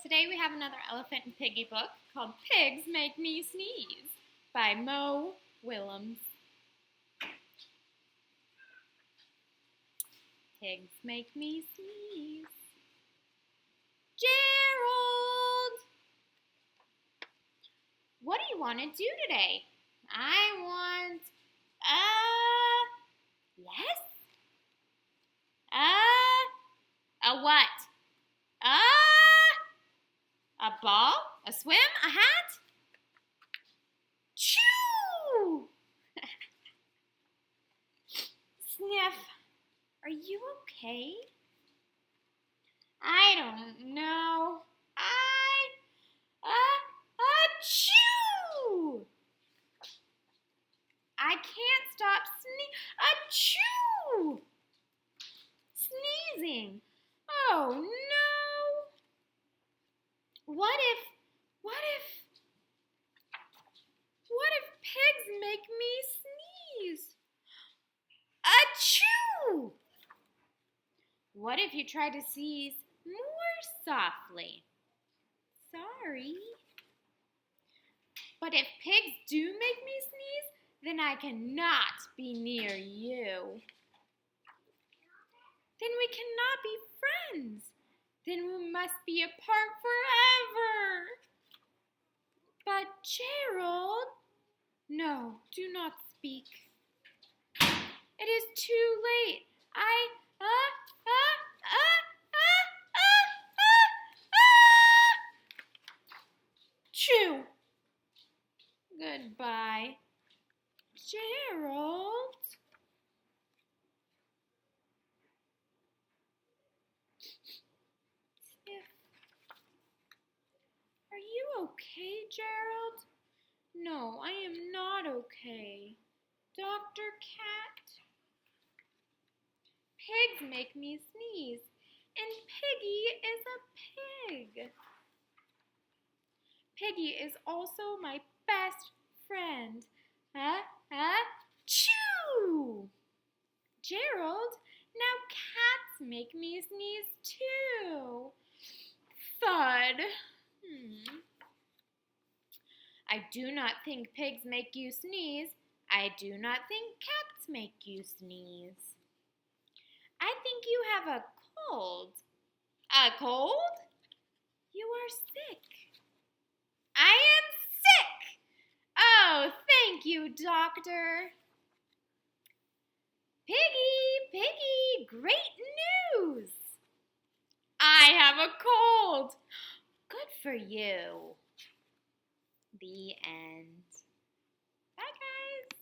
Today we have another Elephant and Piggy book called Pigs Make Me Sneeze by Mo Willems. Pigs make me sneeze. Gerald! What do you want to do today? I want yes? A what? A ball? A swim? A hat? Choo! Sniff. Are you okay? I don't know. Achoo! I can't stop achoo! Sneezing. Oh no! What if pigs make me sneeze? Achoo! What if you try to sneeze more softly? Sorry. But if pigs do make me sneeze, then I cannot be near you. Then we cannot be friends. Then we must be apart forever. But Gerald, no, do not speak. It is too late. Chew. Goodbye. Gerald. Are you okay, Gerald? No, I am not okay. Dr. Cat. Pigs make me sneeze, and Piggy is a pig. Piggy is also my best friend. Chew! Gerald, now cats make me sneeze too. Thud. I do not think pigs make you sneeze. I do not think cats make you sneeze. I think you have a cold. A cold? You are sick. I am sick! Oh, thank you, doctor. Piggy, great news! I have a cold. Good for you. The end.